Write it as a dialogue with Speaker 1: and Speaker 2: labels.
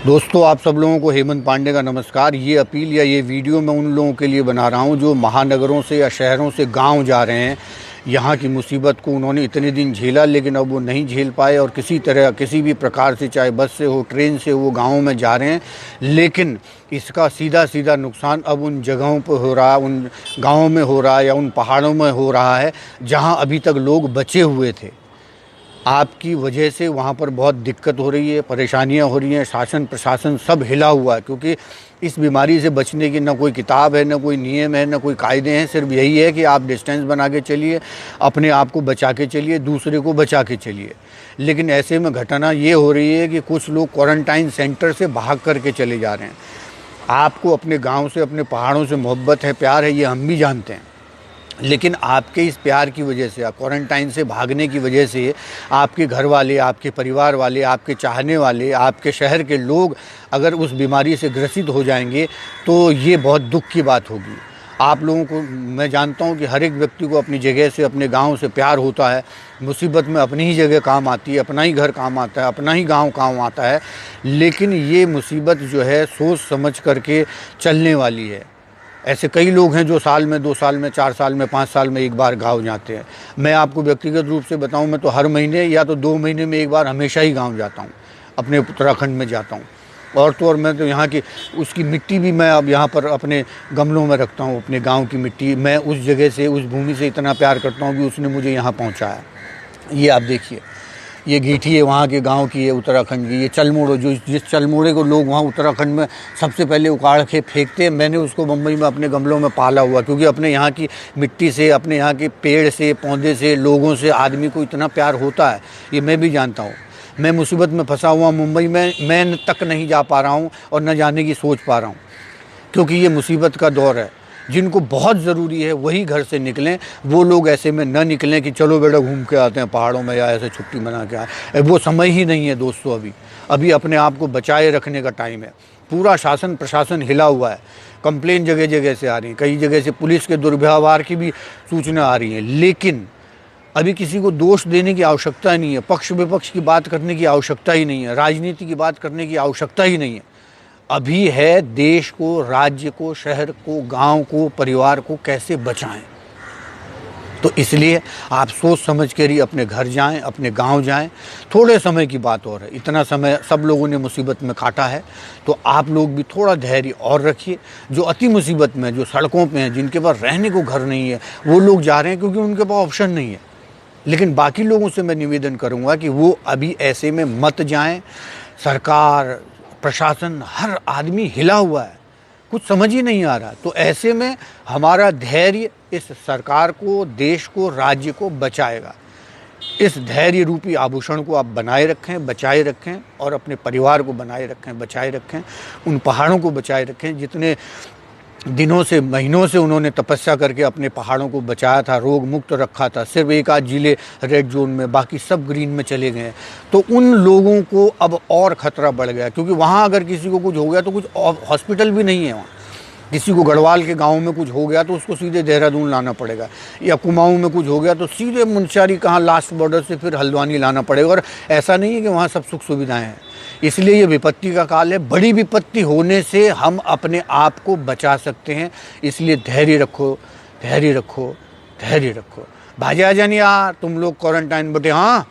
Speaker 1: दोस्तों, आप सब लोगों को हेमंत पांडे का नमस्कार। ये अपील या ये वीडियो मैं उन लोगों के लिए बना रहा हूँ जो महानगरों से या शहरों से गांव जा रहे हैं। यहाँ की मुसीबत को उन्होंने इतने दिन झेला, लेकिन अब वो नहीं झेल पाए और किसी तरह किसी भी प्रकार से, चाहे बस से हो, ट्रेन से, वो गाँव में जा रहे हैं। लेकिन इसका सीधा सीधा नुकसान अब उन जगहों पर हो रहा है, उन गाँवों में हो रहा है या उन पहाड़ों में हो रहा है जहाँ अभी तक लोग बचे हुए थे। आपकी वजह से वहाँ पर बहुत दिक्कत हो रही है, परेशानियाँ हो रही हैं। शासन प्रशासन सब हिला हुआ है, क्योंकि इस बीमारी से बचने की ना कोई किताब है, ना कोई नियम है, ना कोई कायदे हैं। सिर्फ यही है कि आप डिस्टेंस बना के चलिए, अपने आप को बचा के चलिए, दूसरे को बचा के चलिए। लेकिन ऐसे में घटना ये हो रही है कि कुछ लोग क्वारंटाइन सेंटर से भाग करके चले जा रहे हैं। आपको अपने गाँव से, अपने पहाड़ों से मोहब्बत है, प्यार है, ये हम भी जानते हैं। लेकिन आपके इस प्यार की वजह से, क्वारंटाइन से भागने की वजह से, आपके घर वाले, आपके परिवार वाले, आपके चाहने वाले, आपके शहर के लोग अगर उस बीमारी से ग्रसित हो जाएंगे तो ये बहुत दुख की बात होगी। आप लोगों को मैं जानता हूँ कि हर एक व्यक्ति को अपनी जगह से, अपने गांव से प्यार होता है। मुसीबत में अपनी ही जगह काम आती है, अपना ही घर काम आता है, अपना ही गांव काम आता है। लेकिन ये मुसीबत जो है सोच समझ करके चलने वाली है। ऐसे कई लोग हैं जो साल में, 2 साल में, 4 साल में, 5 साल में एक बार गाँव जाते हैं। मैं आपको व्यक्तिगत रूप से बताऊं, मैं तो हर महीने या तो 2 महीने में एक बार हमेशा ही गाँव जाता हूं, अपने उत्तराखंड में जाता हूं। और तो और मैं तो यहाँ की उसकी मिट्टी भी मैं अब यहाँ पर अपने गमलों में रखता हूँ। अपने गाँव की मिट्टी मैं उस जगह से, उस भूमि से इतना प्यार करता हूँ कि उसने मुझे यहाँ पहुँचाया। ये आप देखिए, ये गीठी है वहाँ के गांव की है, उत्तराखंड की। ये चलमोड़ो, जो जिस चलमोड़े को लोग वहाँ उत्तराखंड में सबसे पहले उखाड़ के फेंकते हैं, मैंने उसको मुंबई में अपने गमलों में पाला हुआ, क्योंकि अपने यहाँ की मिट्टी से, अपने यहाँ के पेड़ से, पौधे से, लोगों से आदमी को इतना प्यार होता है, ये मैं भी जानता हूँ। मैं मुसीबत में फंसा हुआ मुंबई में, मैं तक नहीं जा पा रहा हूँ और न जाने की सोच पा रहा हूँ, क्योंकि ये मुसीबत का दौर है। जिनको बहुत ज़रूरी है वही घर से निकलें। वो लोग ऐसे में न निकलें कि चलो बेटा घूम के आते हैं पहाड़ों में या ऐसे छुट्टी मना के आए। वो समय ही नहीं है दोस्तों। अभी अपने आप को बचाए रखने का टाइम है। पूरा शासन प्रशासन हिला हुआ है। कंप्लेन जगह जगह से आ रही है, कई जगह से पुलिस के दुर्व्यवहार की भी सूचना आ रही है। लेकिन अभी किसी को दोष देने की आवश्यकता नहीं है, पक्ष विपक्ष की बात करने की आवश्यकता ही नहीं है, राजनीति की बात करने की आवश्यकता ही नहीं है। अभी है देश को, राज्य को, शहर को, गांव को, परिवार को कैसे बचाएं। तो इसलिए आप सोच समझ कर ही अपने घर जाएं, अपने गांव जाएं। थोड़े समय की बात और है, इतना समय सब लोगों ने मुसीबत में काटा है, तो आप लोग भी थोड़ा धैर्य और रखिए। जो अति मुसीबत में, जो सड़कों पे हैं, जिनके पास रहने को घर नहीं है, वो लोग जा रहे हैं क्योंकि उनके पास ऑप्शन नहीं है। लेकिन बाकी लोगों से मैं निवेदन करूंगा कि वो अभी ऐसे में मत जाएं। सरकार, प्रशासन, हर आदमी हिला हुआ है, कुछ समझ ही नहीं आ रहा। तो ऐसे में हमारा धैर्य इस सरकार को, देश को, राज्य को बचाएगा। इस धैर्य रूपी आभूषण को आप बनाए रखें, बचाए रखें, और अपने परिवार को बनाए रखें, बचाए रखें। उन पहाड़ों को बचाए रखें जितने दिनों से, महीनों से उन्होंने तपस्या करके अपने पहाड़ों को बचाया था, रोग मुक्त रखा था। सिर्फ एक आध जिले रेड जोन में, बाकी सब ग्रीन में चले गए। तो उन लोगों को अब और ख़तरा बढ़ गया, क्योंकि वहाँ अगर किसी को कुछ हो गया तो कुछ हॉस्पिटल भी नहीं है वहाँ। किसी को गढ़वाल के गांव में कुछ हो गया तो उसको सीधे देहरादून लाना पड़ेगा, या कुमाऊं में कुछ हो गया तो सीधे मुंशियारी, कहाँ लास्ट बॉर्डर से फिर हल्द्वानी लाना पड़ेगा। और ऐसा नहीं है कि वहाँ सब सुख सुविधाएं हैं। इसलिए ये विपत्ति का काल है। बड़ी विपत्ति होने से हम अपने आप को बचा सकते हैं। इसलिए धैर्य रखो, धैर्य रखो, धैर्य रखो। भाई आ जानी यार तुम लोग क्वारंटाइन बटे। हाँ।